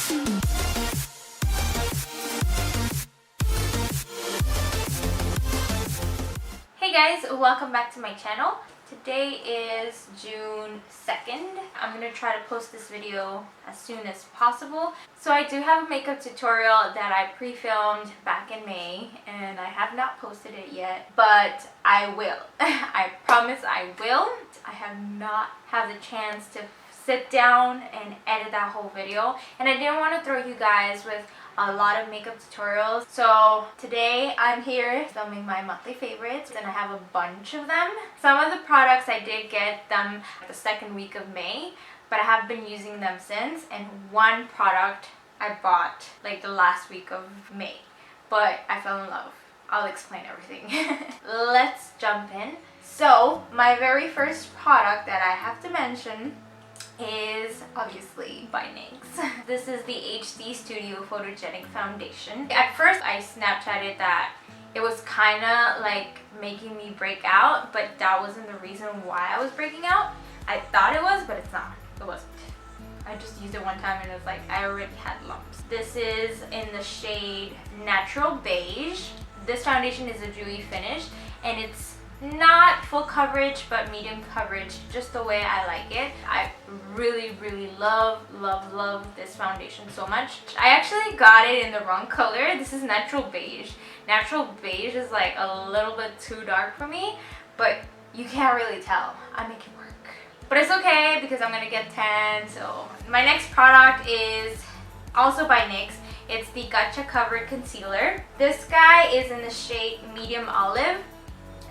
Hey guys, welcome back to my channel. Today is June 2nd. I'm going to try to post this video as soon as possible. So I do have a makeup tutorial that I pre-filmed back in May and I have not posted it yet, but I will. I promise I will. I have not had the chance to sit down and edit that whole video, and I didn't want to throw you guys with a lot of makeup tutorials. So today I'm here filming my monthly favorites and I have a bunch of them. Some of the products I did get them the second week of May, but I have been using them since, and one product I bought like the last week of May, but I fell in love. I'll explain everything. Let's jump in. So my very first product that I have to mention is obviously by NYX. This is the HD Studio Photogenic Foundation. At first I Snapchatted that it was kind of like making me break out, but that wasn't the reason why I was breaking out. I thought it was, but it's not. It wasn't. I just used it one time and it was like I already had lumps. This is in the shade Natural Beige. This foundation is a dewy finish and it's not full coverage but medium coverage, just the way I like it. I really love this foundation so much. I actually got it in the wrong color. This is Natural Beige. Natural Beige is like a little bit too dark for me, but you can't really tell. I make it work. But it's okay because I'm gonna get tan. So my next product is also by NYX. It's the Gotcha Covered Concealer. This guy is in the shade Medium Olive.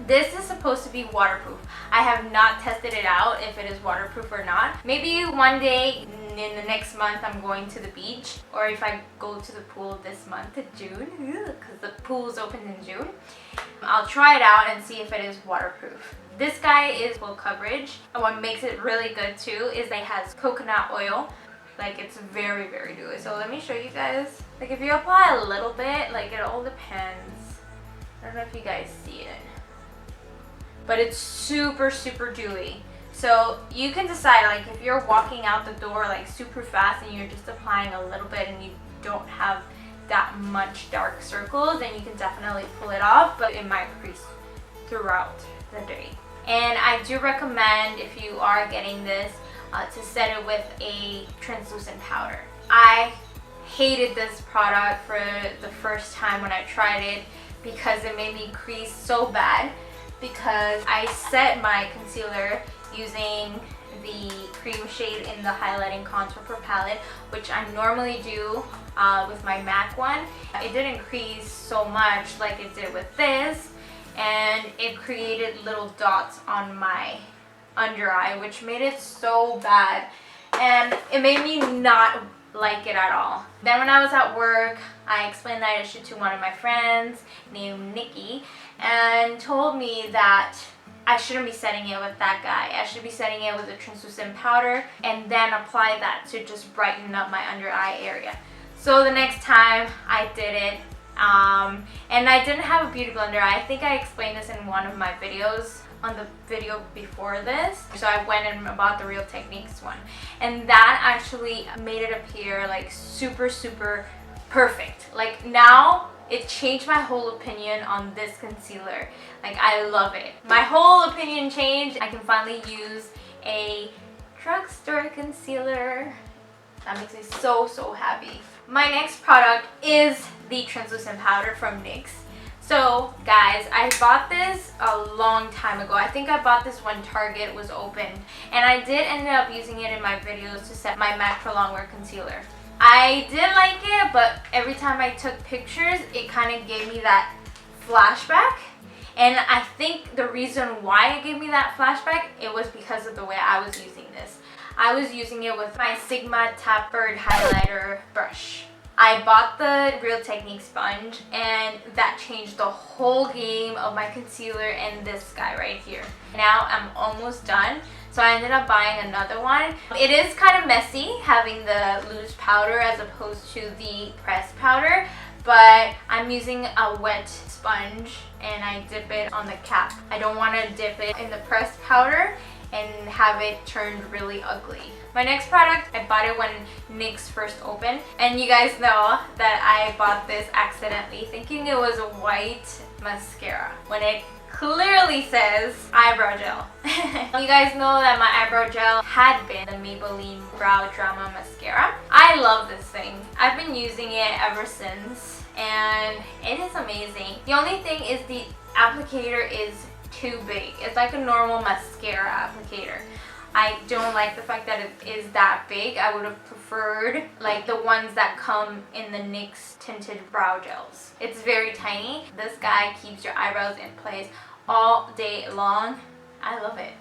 This is supposed to be waterproof. I have not tested it out if it is waterproof or not. Maybe one day in the next month I'm going to the beach, or if I go to the pool this month in June, because the pool is open in June, I'll try it out and see if it is waterproof. This guy is full coverage, and what makes it really good too is it has coconut oil. Like, it's very dewy. So let me show you guys. Like, if you apply a little bit, like, it all depends. I don't know if you guys see it, but it's super dewy. So you can decide, like, if you're walking out the door like super fast and you're just applying a little bit and you don't have that much dark circles, then you can definitely pull it off, but it might crease throughout the day. And I do recommend, if you are getting this, to set it with a translucent powder. I hated this product for the first time when I tried it because it made me crease so bad, because I set my concealer using the cream shade in the highlighting contour palette, which I normally do with my MAC one. It didn't crease so much like it did with this, and it created little dots on my under eye, which made it so bad, and it made me not like it at all. Then when I was at work, I explained that issue to one of my friends named Nikki, and told me that I shouldn't be setting it with that guy. I should be setting it with a translucent powder and then apply that to just brighten up my under eye area. So the next time I did it, and I didn't have a beauty blender. I think I explained this in one of my videos, on the video before this. So I went and bought the Real Techniques one, and that actually made it appear like super perfect. Like, now it changed my whole opinion on this concealer. Like, I love it. My whole opinion changed. I can finally use a drugstore concealer. That makes me so happy. My next product is the translucent powder from NYX. So guys, I bought this a long time ago. I think I bought this when Target was open, and I did end up using it in my videos to set my MAC Pro Longwear concealer. I did like it, but every time I took pictures, it kind of gave me that flashback. And I think the reason why it gave me that flashback, it was because of the way I was using this. I was using it with my Sigma Tapered highlighter brush. I bought the Real Technique sponge, and that changed the whole game of my concealer and this guy right here. Now I'm almost done, so I ended up buying another one. It is kind of messy having the loose powder as opposed to the pressed powder, but I'm using a wet sponge and I dip it on the cap. I don't want to dip it in the pressed powder and have it turned really ugly. My next product, I bought it when NYX first opened, and you guys know that I bought this accidentally thinking it was a white mascara when it clearly says eyebrow gel. You guys know that my eyebrow gel had been the Maybelline Brow Drama Mascara. I love this thing. I've been using it ever since and it is amazing. The only thing is the applicator is too big. It's like a normal mascara applicator. I don't like the fact that it is that big. I would have preferred like the ones that come in the NYX tinted brow gels. It's very tiny. This guy keeps your eyebrows in place all day long. I love it.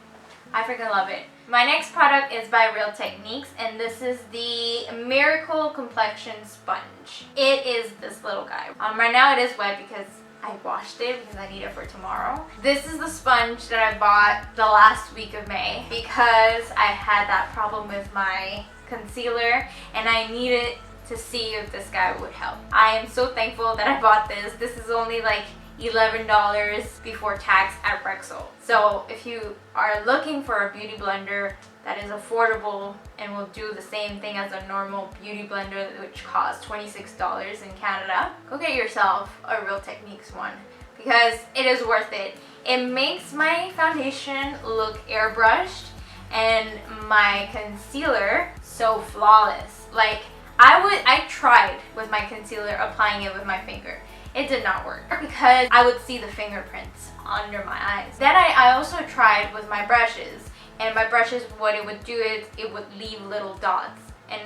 I freaking love it. My next product is by Real Techniques, and this is the Miracle Complexion Sponge. It is this little guy. Right now it is wet because I washed it because I need it for tomorrow. This is the sponge that I bought the last week of May because I had that problem with my concealer and I needed to see if this guy would help. I am so thankful that I bought this. This is only like $11 before tax at Rexall. So if you are looking for a beauty blender that is affordable and will do the same thing as a normal beauty blender, which costs $26 in Canada, go get yourself a Real Techniques one because it is worth it. It makes my foundation look airbrushed and my concealer so flawless. Like I tried with my concealer applying it with my finger. It did not work because I would see the fingerprints under my eyes. Then I also tried with my brushes, and my brushes, what it would do is it would leave little dots, and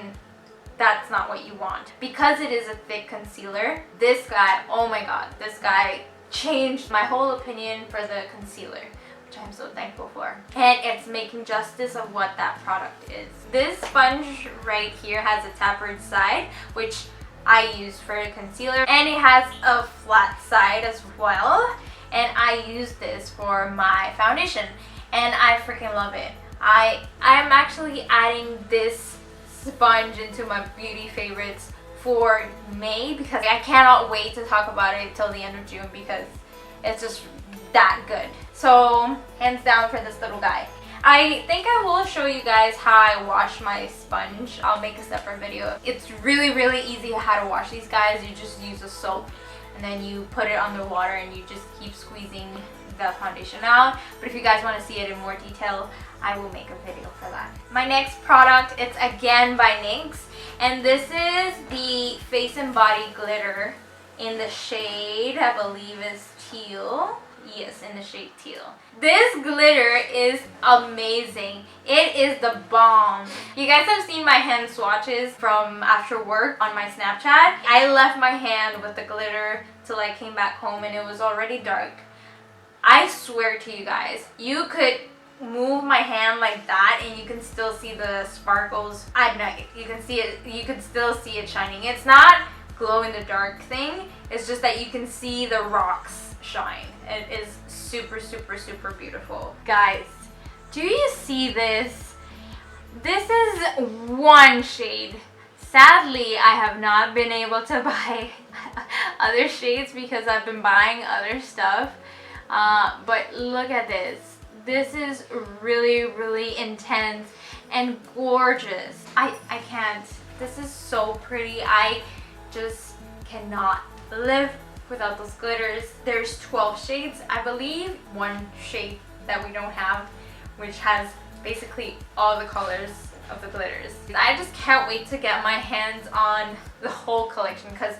that's not what you want. Because it is a thick concealer, this guy, oh my god, this guy changed my whole opinion for the concealer, which I'm so thankful for. And it's making justice of what that product is. This sponge right here has a tapered side, which I use for concealer, and it has a flat side as well, and I use this for my foundation and I freaking love it. I'm actually adding this sponge into my beauty favorites for May because I cannot wait to talk about it till the end of June because it's just that good. So hands down for this little guy. I think I will show you guys how I wash my sponge. I'll make a separate video. It's really easy how to wash these guys. You just use a soap and then you put it under water and you just keep squeezing the foundation out. But if you guys want to see it in more detail, I will make a video for that. My next product, it's again by NYX, and this is the Face and Body Glitter in the shade, I believe is Teal. Yes, in the shade Teal. This glitter is amazing. It is the bomb. You guys have seen my hand swatches from after work on my Snapchat. I left my hand with the glitter till I came back home and it was already dark. I swear to you guys, you could move my hand like that and you can still see the sparkles at night. You can see it, you can still see it shining. It's not glow in the dark thing, it's just that you can see the rocks shine. It is super beautiful. Guys, do you see this? This is one shade. Sadly, I have not been able to buy other shades because I've been buying other stuff. But look at this. This is really intense and gorgeous. I can't. This is so pretty. I just cannot live without those glitters. There's 12 shades, I believe. One shade that we don't have, which has basically all the colors of the glitters. I just can't wait to get my hands on the whole collection because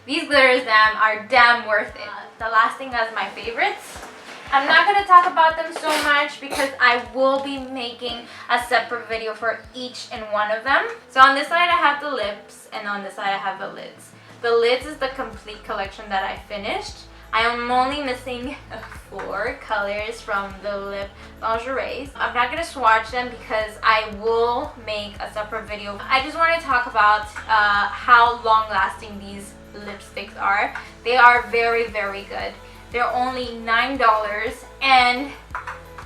these glitters are damn worth it. The last thing is my favorites. I'm not going to talk about them so much because I will be making a separate video for each and one of them. So on this side I have the lips and on this side I have the lids. The lids is the complete collection that I finished. I am only missing 4 colors from the lip lingeries. I'm not going to swatch them because I will make a separate video. I just want to talk about how long lasting these lipsticks are. They are very good. They're only $9 and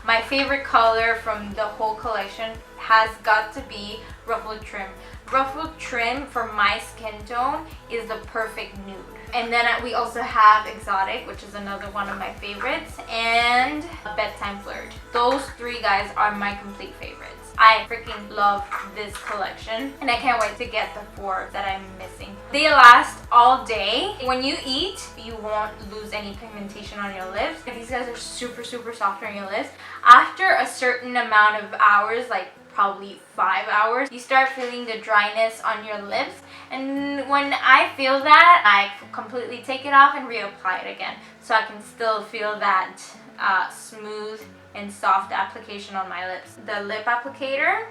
my favorite color from the whole collection has got to be Ruffled Trim. Ruffled Trim for my skin tone is the perfect nude. And then we also have Exotic, which is another one of my favorites, and Bedtime Flirt. Those three guys are my complete favorites. I freaking love this collection and I can't wait to get the 4 that I'm missing. They last all day. When you eat, you won't lose any pigmentation on your lips. These guys are super soft on your lips. After a certain amount of hours, like probably 5 hours, you start feeling the dryness on your lips, and when I feel that, I completely take it off and reapply it again so I can still feel that smooth and soft application on my lips. The lip applicator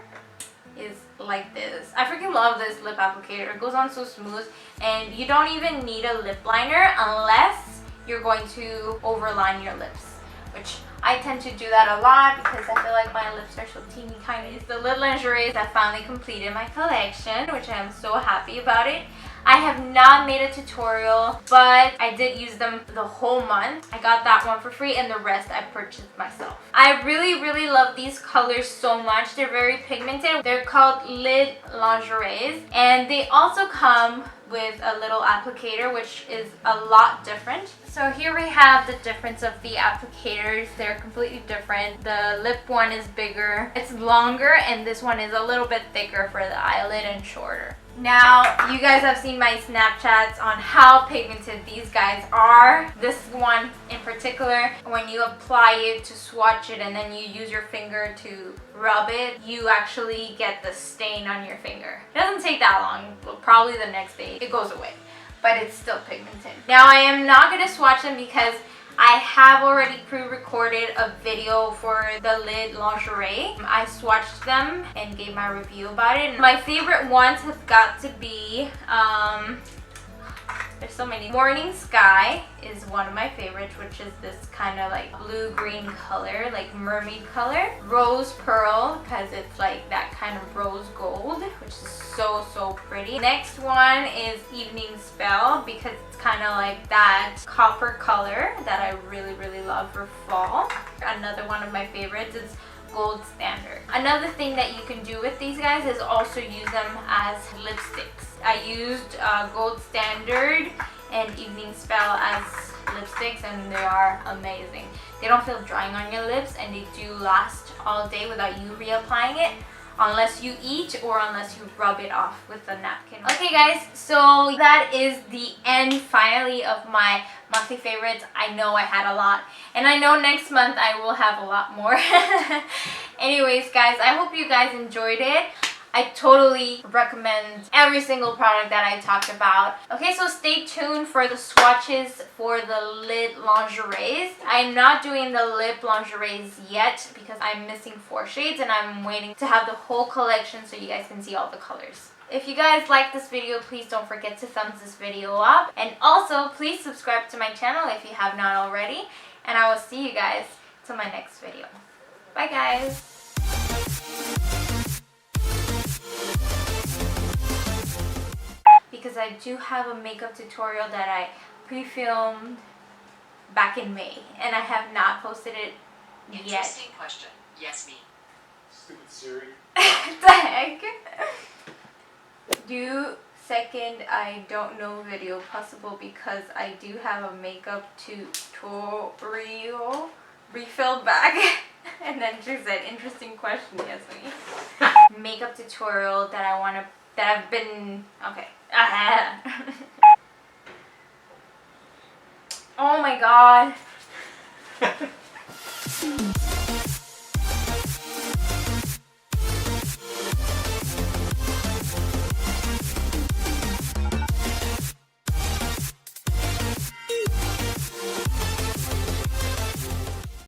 is like this. I freaking love this lip applicator. It goes on so smooth, and you don't even need a lip liner unless you're going to overline your lips, which I tend to do that a lot because I feel like my lips are so teeny tiny. It's the Lid Lingerie that finally completed my collection, which I am so happy about it. I have not made a tutorial, but I did use them the whole month. I got that one for free and the rest I purchased myself. I really love these colors so much. They're very pigmented. They're called Lid Lingeries, and they also come with a little applicator, which is a lot different. So here we have the difference of the applicators. They're completely different. The lip one is bigger, it's longer, and this one is a little bit thicker for the eyelid and shorter. Now, you guys have seen my Snapchats on how pigmented these guys are. This one in particular, when you apply it to swatch it and then you use your finger to rub it, you actually get the stain on your finger. It doesn't take that long, probably the next day it goes away, but it's still pigmented. Now, I am not going to swatch them because I have already pre-recorded a video for the Lid Lingerie. I swatched them and gave my review about it. My favorite ones have got to be, there's so many. Morning Sky is one of my favorites, which is this kind of like blue-green color, like mermaid color. Rose Pearl, because it's like that kind of rose gold, which is so pretty. Next one is Evening Spell, because it's kind of like that copper color that I really love for fall. Another one of my favorites is Gold Standard. Another thing that you can do with these guys is also use them as lipsticks. I used Gold Standard and Evening Spell as lipsticks, and they are amazing. They don't feel drying on your lips, and they do last all day without you reapplying it, unless you eat or unless you rub it off with a napkin. Okay guys, so that is the end finally of my monthly favorites. I know I had a lot, and I know next month I will have a lot more. Anyways guys, I hope you guys enjoyed it. I totally recommend every single product that I talked about. Okay, so stay tuned for the swatches for the Lid Lingeries. I'm not doing the lip lingeries yet because I'm missing 4 shades and I'm waiting to have the whole collection so you guys can see all the colors. If you guys like this video, please don't forget to thumbs this video up. And also, please subscribe to my channel if you have not already. And I will see you guys till my next video. Bye guys! Because I do have a makeup tutorial that I pre-filmed back in May, and I have not posted it yet. Interesting question. Yes, me. Stupid Siri. What the heck? Do second I don't know video possible because I do have a makeup tutorial refilled back. And then she said, interesting question, Yesmy. Makeup tutorial that I want to, that I've been, okay. Oh my god.